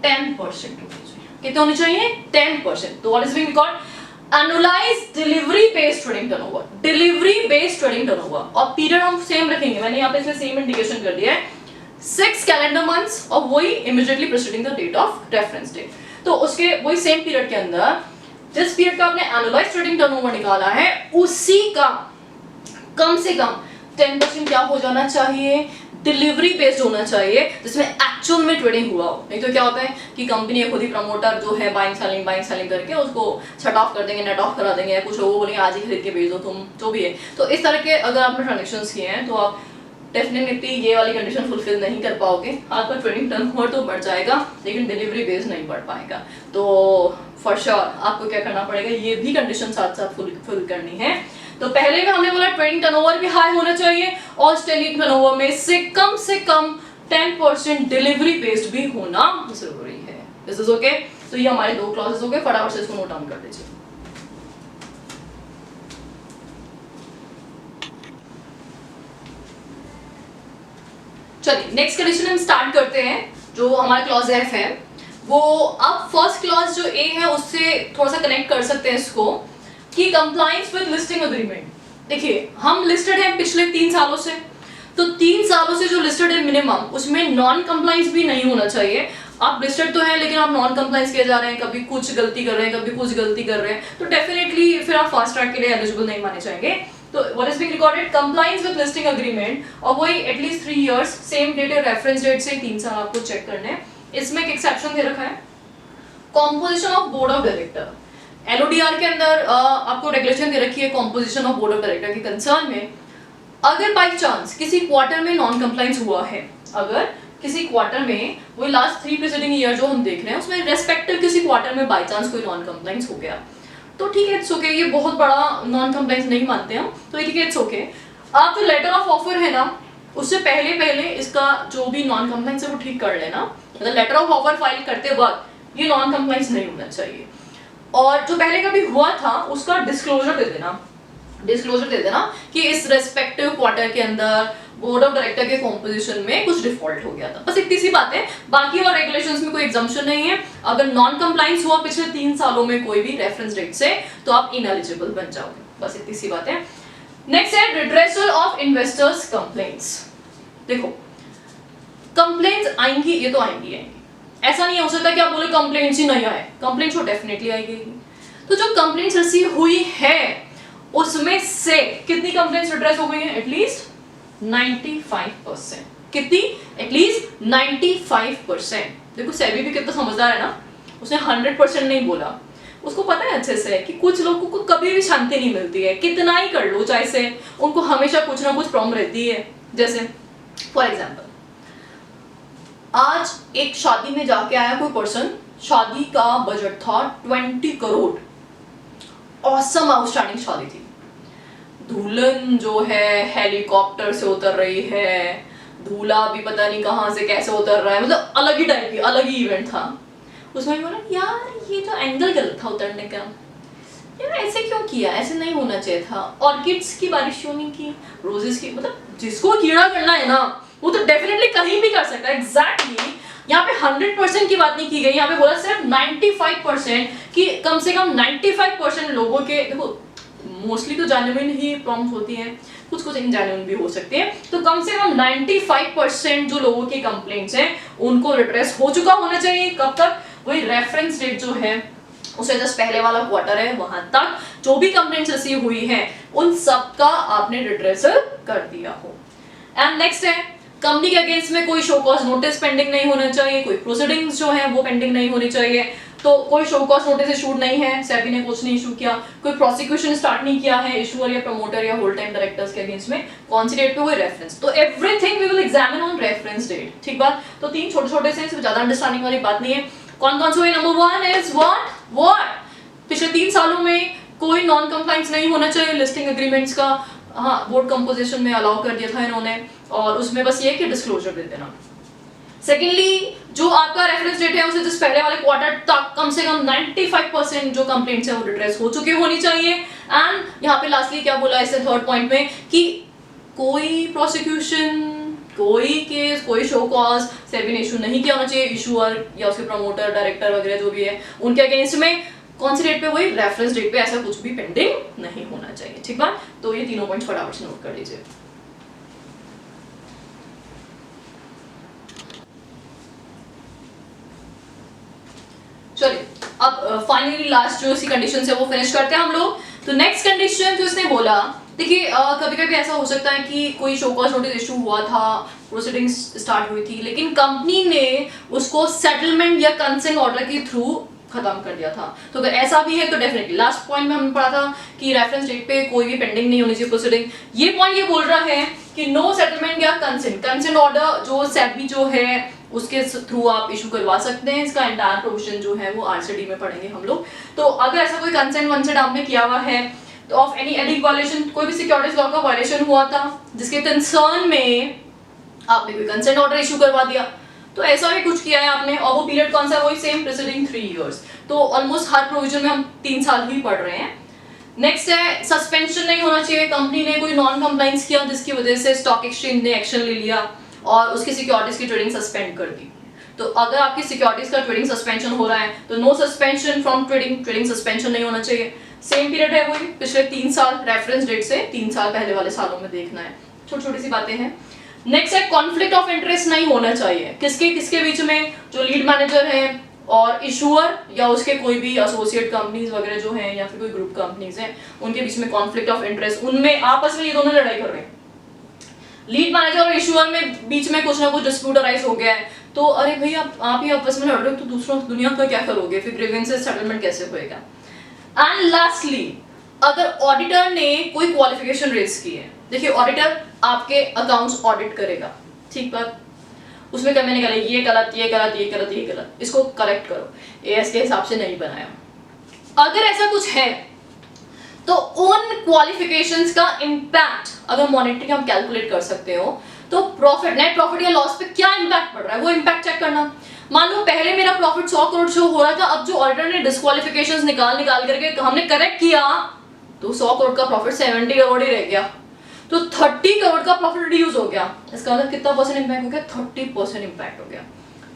10% होने चाहिए। कितने होने चाहिए? 10%। तो what is being called? Annualised delivery based trading turnover, delivery based trading turnover. और पीरियड हम सेम रखेंगे, मैंने यहाँ पे इसमें सेम इंडिकेशन कर दिया है, 6 कैलेंडर मंथ्स और वही immediately preceding the date of reference date. तो उसके वही सेम पीरियड के अंदर जिस पीरियड का आपने एनुअलाइज्ड ट्रेडिंग टर्नओवर निकाला है उसी का कम से कम 10% क्या हो जाना चाहिए? डिलीवरी बेस्ड होना चाहिए, जिसमें एक्चुअल में ट्रेडिंग हुआ हो। नहीं तो क्या होता है कि कंपनी खुद ही प्रमोटर जो है बाइंग सेलिंग करके उसको शट ऑफ कर देंगे, नेट ऑफ करा देंगे, कुछ लोगों बोलेंगे आज ही खरीद के भेज दो तुम, जो भी है। तो इस तरह के अगर आपने ट्रांजेक्शन्स किए हैं तो आप डेफिनेटली ये वाली कंडीशन फुलफिल नहीं कर पाओगे। आपका ट्रेडिंग टर्नओवर तो बढ़ जाएगा लेकिन डिलीवरी बेस्ड नहीं बढ़ पाएगा। तो फॉर श्योर आपको क्या करना पड़ेगा, ये भी कंडीशन साथ साथ फुल करनी है। तो पहले में हमने बोला ट्रेडिंग टर्नओवर भी हाई होना चाहिए और ट्रेडिंग टर्नओवर में से कम 10% डिलीवरी बेस्ड भी होना जरूरी है। This is okay. तो ये हमारे दो क्लॉजेस हो गए, फटाफट से इसको नोट डाउन कर दीजिए। चलिए नेक्स्ट कंडीशन हम स्टार्ट करते हैं। जो हमारा क्लॉज एफ है वो अब फर्स्ट क्लॉज जो ए है उससे थोड़ा सा कनेक्ट कर सकते हैं इसको, कि कंप्लायंस विद लिस्टिंग एग्रीमेंट। देखिए हम लिस्टेड हैं पिछले 3 सालों से, तो 3 सालों से जो लिस्टेड है मिनिमम, उसमें नॉन कंप्लायंस भी नहीं होना चाहिए। आप लिस्टेड तो है लेकिन आप नॉन कंप्लायंस किए जा रहे हैं, कभी कुछ गलती कर रहे हैं, कभी कुछ गलती कर रहे हैं, तो डेफिनेटली फिर आप फास्ट ट्रैक के लिए एलिजिबल नहीं माने जाएंगे। तो what is being recorded? Compliance with listing agreement, और वही एटलीस्ट 3 इयर्स, सेम डेट या रेफरेंस डेट से 3 साल आपको चेक करने हैं। इसमें एक एक्सेप्शन दे रखा है, composition of board of director. LODR के अंदर आपको रेगुलेशन दे रखी है composition of board of director के कंसर्न में। अगर बाय चांस किसी क्वार्टर में नॉन कंप्लायंस हुआ है, अगर किसी क्वार्टर में वो लास्ट 3 प्रीसीडिंग ईयर जो हम देख रहे हैं उसमें रेस्पेक्टिव किसी क्वार्टर में बाय चांस कोई नॉन कंप्लायंस हो गया, तो ठीक है, इट्स ओके। ये बहुत बड़ा नॉन कंप्लायंस नहीं मानते हम, तो ठीक है, इट्स ओके। आप जो लेटर ऑफ ऑफर है ना, उससे पहले इसका जो भी नॉन कंप्लायंस है वो ठीक कर लेना। मतलब लेटर ऑफ ऑफर फाइल करते वक्त ये नॉन कंप्लायंस नहीं होना चाहिए। और जो पहले का भी हुआ था उसका डिस्क्लोजर दे देना कि इस रेस्पेक्टिव क्वार्टर के अंदर बोर्ड ऑफ डायरेक्टर के कॉम्पोजिशन में कुछ डिफॉल्ट हो गया था। बस इतनी सी बात है, बाकी और रेगुलेशंस में कोई एग्जम्पशन नहीं है। अगर नॉन कंप्लायंस हुआ पिछले 3 सालों में कोई भी रेफरेंस डेट से, तो आप इनएलिजिबल बन जाओगे। बस इतनी सी बात है। नेक्स्ट है रिड्रेसल ऑफ इन्वेस्टर्स कंप्लेंट्स। देखो कंप्लेंट्स आएंगी, ये तो आएंगी। ऐसा नहीं हो सकता कि आप बोले कंप्लेंट्स ही नहीं आए, कंप्लेंट्स तो डेफिनेटली आएगी। तो जो कंप्लेंट्स रिसीव हुई है उसमें से कितनी कंप्लेंट्स रिड्रेस हो गई हैं? एटलीस्ट 95%। कितनी? एटलीस्ट 95%। देखो सेबी भी कितना समझदार है ना, उसने 100% नहीं बोला। उसको पता है अच्छे से कि कुछ लोगों को कभी भी शांति नहीं मिलती है, कितना ही कर लो चाहे से, उनको हमेशा कुछ ना कुछ प्रॉब्लम रहती है। जैसे फॉर एग्जाम्पल आज एक शादी में जाके आया कोई पर्सन, शादी का बजट था 20 करोड़, ऑसम आउटस्टैंडिंग शादी थी। दुल्हन जो है हेलीकॉप्टर से उतर रही है, दूल्हा भी पता नहीं कहां से कैसे उतर रहा है, मतलब अलग ही टाइप की, अलग ही इवेंट था। उसमें बोला यार ये जो एंगल गलत था उतरने का, यार ऐसे क्यों किया, ऐसे नहीं होना चाहिए था। ऑर्किड्स की बारिश क्यों नहीं की, रोजेस की, मतलब जिसको कीड़ा करना है ना वो तो डेफिनेटली कहीं भी कर सकता है। एग्जैक्टली यहाँ पे 100% की बात नहीं की गई, यहाँ पे बोला सिर्फ 95% कि कम से कम 95% लोगों के, देखो मोस्टली तो जेन्युइन ही प्रॉब्लम्स होती हैं, कुछ कुछ इनजेन्युइन भी हो सकती है। तो कम से कम 95% जो लोगों की कंप्लेंट्स हैं उनको रिड्रेस हो चुका होना चाहिए। कब तक? वही रेफरेंस डेट जो है उससे जस्ट पहले वाला क्वार्टर है वहां तक जो भी कंप्लेंट्स रिसीव हुई हैं उन सब का आपने रिड्रेसल कर दिया हो। एंड नेक्स्ट है कंपनी के अगेंस्ट में कोई शो कॉज नोटिस पेंडिंग नहीं होना चाहिए, कोई प्रोसीडिंग्स जो है वो पेंडिंग नहीं होनी चाहिए। तो कोई शो कॉज नोटिस इशूड नहीं है, सेबी ने कुछ नहीं इशू किया, कोई प्रोसिक्यूशन स्टार्ट नहीं किया है इशूअर या प्रमोटर या होल टाइम डायरेक्टर्स के अगेंस्ट में, कौन सी डेट पे कोई रेफरेंस। तो everything we will examine on reference date, ठीक बात। तो तीन छोटे छोटे से ज्यादा अंडरस्टैंडिंग वाली बात नहीं है। कौन कौन से हुए? नंबर 1 इज व्हाट पिछले 3 सालों में कोई नॉन कंप्लायंस नहीं होना चाहिए लिस्टिंग एग्रीमेंट्स का। हाँ, बोर्ड कंपोजिशन में अलाउ कर दिया था इन्होंने, और उसमें बस ये कि डिस्क्लोजर दे देना। सेकेंडली, जो आपका रेफरेंस डेट है उसे जिस पहले वाले क्वार्टर तक कम से कम 95% जो कंप्लेंट्स है वो रिड्रेस हो चुकी होनी चाहिए। एंड यहाँ पे लास्टली क्या बोला इससे थर्ड पॉइंट में कि कोई प्रोसिक्यूशन, कोई केस, कोई शो कॉज सेबी ने इशू नहीं किया होना चाहिए इशूअर या उसके प्रमोटर, डायरेक्टर वगैरह जो भी है उनके अगेंस्ट में। कौन सी डेट पे? वही रेफरेंस डेट पे ऐसा कुछ भी पेंडिंग नहीं होना चाहिए, ठीक बात। तो ये तीनों पॉइंट फटाफट से नोट कर लीजिए। चलिए अब फाइनली लास्ट जो इसकी कंडीशन है वो फिनिश करते हैं हम लोग। तो नेक्स्ट कंडीशन जो इसने बोला, देखिए कभी कभी ऐसा हो सकता है कि कोई शो कॉज नोटिस इशू हुआ था, प्रोसीडिंग्स स्टार्ट हुई थी, लेकिन कंपनी ने उसको सेटलमेंट या कंसेंट ऑर्डर के थ्रू खत्म कर दिया था। तो अगर ऐसा भी है तो डेफिनेटली लास्ट पॉइंट में हमने पढ़ा था कि रेफरेंस डेट पे कोई भी पेंडिंग नहीं होनी चाहिए प्रोसीडिंग। ये पॉइंट ये बोल रहा है कि नो सेटलमेंट या कंसेंट ऑर्डर जो सेबी जो है उसके थ्रू आप इशू करवा सकते हैं। इसका एंटायर प्रोविजन जो है वो आरसीडी में पढ़ेंगे हम लोग। तो अगर ऐसा कोई कंसेंट आपने किया हुआ है तो ऑफ एनी एडिक्ट वायलेशन, कोई भी सिक्योरिटीज लॉ का वायलेशन हुआ था जिसके कंसर्न में आपने कोई कंसेंट ऑर्डर इशू करवा दिया, तो ऐसा भी कुछ किया है आपने, और वो पीरियड कौन सा? वही सेम प्रीसीडिंग 3 इयर्स। तो ऑलमोस्ट हर प्रोविजन में हम 3 साल ही पढ़ रहे हैं। नेक्स्ट है सस्पेंशन नहीं होना चाहिए। कंपनी ने कोई नॉन कंप्लायंस किया जिसकी वजह से स्टॉक एक्सचेंज ने एक्शन ले लिया और उसकी सिक्योरिटीज की ट्रेडिंग सस्पेंड कर दी। तो अगर आपकी सिक्योरिटीज का ट्रेडिंग सस्पेंशन हो रहा है तो no suspension from trading suspension नहीं होना चाहिए। सेम पीरियड है वही पिछले 3 साल, रेफरेंस डेट से 3 साल पहले वाले सालों में देखना है। छोटी छोटी सी बातें हैं। नेक्स्ट है कॉन्फ्लिक्ट ऑफ इंटरेस्ट नहीं होना चाहिए। किसके किसके बीच में? जो लीड मैनेजर है और इशूअर या उसके कोई भी एसोसिएट कंपनीज वगैरह जो हैं या फिर कोई ग्रुप कंपनीज हैं उनके बीच में कॉन्फ्लिक्ट ऑफ इंटरेस्ट, उनमें आपस में ये दोनों लड़ाई कर रहे हैं। लीड मैनेजर और इशूअर में बीच में कुछ ना कुछ डिस्प्यूट अराइज हो गया है, तो अरे भाई आप ही आपस में लड़ रहे हो तो दूसरों दुनिया का क्या करोगे? फिर ग्रीवेंसेस सेटलमेंट कैसे होएगा? एंड लास्टली, अगर ऑडिटर ने कोई क्वालिफिकेशन रेज की है, देखिए ऑडिटर आपके अकाउंट्स ऑडिट करेगा, ठीक बात, उसमें कमी निकाले ये गलत ये गलत ये गलत ये गलत, इसको करेक्ट करो, एएस के हिसाब से नहीं बनाया। अगर ऐसा कुछ है तो उन क्वालिफिकेशंस का इंपैक्ट अगर मॉनेटरी हम कैलकुलेट कर सकते हो तो प्रॉफिट, नेट प्रॉफिट या लॉस पे क्या इंपैक्ट पड़ रहा है वो इंपैक्ट चेक करना। मान लो पहले मेरा प्रॉफिट 100 करोड़ शो हो रहा था, अब जो ऑडिटर ने डिस्क्वालिफिकेशंस निकाल करके हमने करेक्ट किया तो 100 करोड़ का प्रॉफिट 70 करोड़ ही रह गया, तो 30 करोड़ का प्रॉफिट रिड्यूस हो गया। इसका मतलब कितना परसेंट इंपैक्ट हो गया? 30% इंपैक्ट हो गया।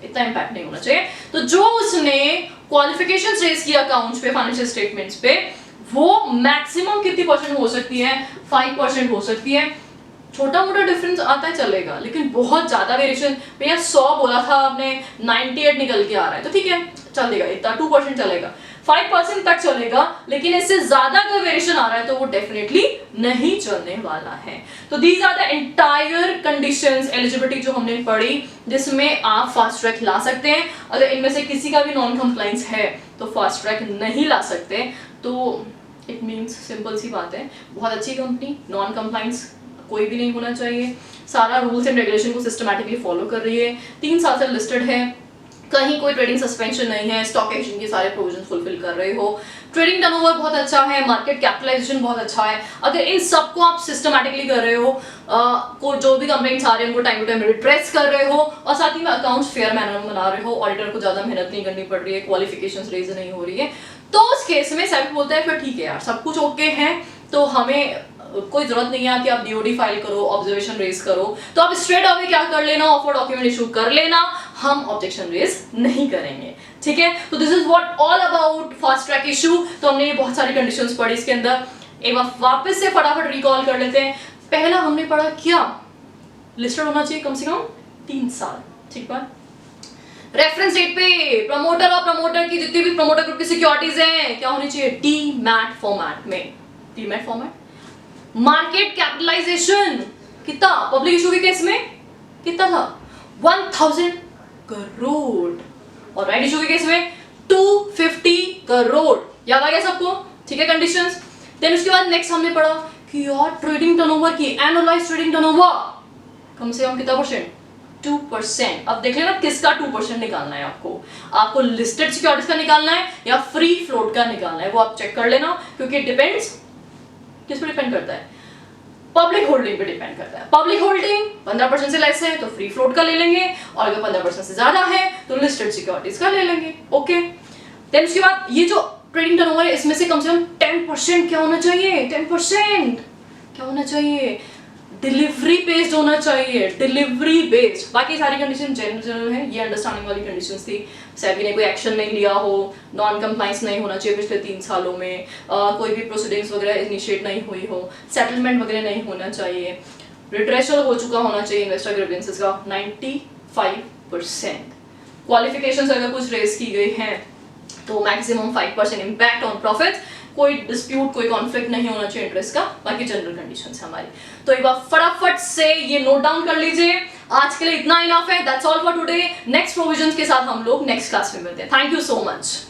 इतना इंपैक्ट नहीं होना चाहिए। तो जो उसने क्वालिफिकेशंस रेज किया अकाउंट्स पे, फाइनेंशियल स्टेटमेंट्स पे, वो मैक्सिमम कितनी परसेंट हो सकती है? 5% हो सकती है। छोटा मोटा डिफरेंस आता है चलेगा, लेकिन बहुत ज्यादा वेरिएशन, भैया 100 बोला था आपने 98 निकल के आ रहा है तो ठीक है चलेगा, इतना 2% चलेगा, 5% तक चलेगा, लेकिन इससे ज्यादा अगर वेरिएशन आ रहा है तो वो डेफिनेटली नहीं चलने वाला है। तो these are the entire conditions, eligibility जो हमने पढ़ी जिसमें आप फास्ट ट्रैक ला सकते हैं। अगर इनमें से किसी का भी नॉन कंप्लायंस है तो फास्ट ट्रैक नहीं ला सकते। तो इट मीन्स सिंपल सी बात है, बहुत अच्छी कंपनी, नॉन कंप्लायंस कोई भी नहीं होना चाहिए, सारा रूल्स एंड रेगुलेशन को सिस्टमैटिकली फॉलो कर रही है, 3 साल से लिस्टेड है, कहीं कोई ट्रेडिंग सस्पेंशन नहीं है, स्टॉक एक्सचेंज के सारे प्रोविजन फुलफिल कर रहे हो, ट्रेडिंग टर्नओवर बहुत अच्छा है, मार्केट कैपिटलाइजेशन बहुत अच्छा है। अगर इन सबको आप सिस्टमैटिकली कर रहे हो, को जो भी कंप्लेंट्स आ रहे हैं उनको टाइम टू टाइम रिट्रेस कर रहे हो और साथ ही में अकाउंट्स फेयर मैनर में बना रहे हो, ऑडिटर को ज्यादा मेहनत नहीं करनी पड़ रही है, क्वालिफिकेशंस रेज नहीं हो रही है, तो उस केस में सेबी बोलता है फिर ठीक है यार सब कुछ ओके है, तो हमें कोई जरूरत नहीं है कि आप डीओडी फाइल करो, ऑब्जर्वेशन रेज करो, तो आप स्ट्रेट अवे क्या कर लेना, ऑफर डॉक्यूमेंट इशू कर लेना, हम ऑब्जेक्शन रेज नहीं करेंगे, ठीक है। तो this is what all about fast track issue. तो हमने ये बहुत सारी कंडीशंस पढ़ी इसके अंदर, एक बार वापस से फटाफट रिकॉल कर लेते हैं। पहला हमने पढ़ा क्या, लिस्टेड होना चाहिए कम से कम 3 साल, ठीक बात। रेफरेंस डेट पे प्रमोटर और प्रमोटर की जितनी भी प्रमोटर ग्रुप की सिक्योरिटीज हैं क्या होनी चाहिए, डीमैट फॉर्मेट में, डीमैट फॉर्मेट। मार्केट कैपिटलाइजेशन कितना पब्लिक इशू के केस में कितना था, 1000 करोड़, और राइट इशू के केस में 250 करोड़, याद आ गया सबको, ठीक है कंडीशंस। देन उसके बाद नेक्स्ट हमने पढ़ा कि यार ट्रेडिंग टर्नओवर की, एनुअलाइज्ड ट्रेडिंग टर्नओवर कम से कम कितना परसेंट, 2%। अब देख लेना किसका 2% निकालना है आपको लिस्टेड सिक्योरिटीज का निकालना है या फ्री फ्लोट का निकालना है, वो आप चेक कर लेना, क्योंकि डिपेंड्स किस पे डिपेंड करता है, पब्लिक होल्डिंग पे डिपेंड करता है। पब्लिक होल्डिंग 15% से लेस है तो फ्री फ्लोट का ले लेंगे, और अगर 15% से ज्यादा है तो लिस्टेड सिक्योरिटीज का ले लेंगे, ओके। देन उसके बाद ये जो ट्रेडिंग टर्नओवर है इसमें से कम से कम 10% क्या होना चाहिए, 10% क्या होना चाहिए, डिलीवरी बेस्ड होना चाहिए, डिलीवरी बेस्ड। बाकी सारी कंडीशन जनरल है, ये अंडरस्टैंडिंग वाली कंडीशंस थी। सेबी ने कोई एक्शन नहीं लिया हो, नॉन कंप्लायंस नहीं होना चाहिए पिछले 3 सालों में, कोई भी प्रोसीडिंग्स वगैरह इनिशिएट नहीं हुई हो, सेटलमेंट वगैरह नहीं होना चाहिए, रिट्रेशल हो चुका होना चाहिए इन्वेस्टर ग्रीवेंसेस का 95%। क्वालिफिकेशंस अगर कुछ रेज की गई हैं तो मैक्सिमम 5% इम्पैक्ट ऑन प्रॉफिट, कोई डिस्प्यूट कोई कॉन्फ्लिक्ट नहीं होना चाहिए इंटरेस्ट का, बाकी जनरल कंडीशंस हमारी। तो एक बार फटाफट से ये नोट डाउन कर लीजिए, आज के लिए इतना इनफ है, that's all for today. Next provisions के साथ हम लोग नेक्स्ट क्लास में मिलते हैं। Thank you so much.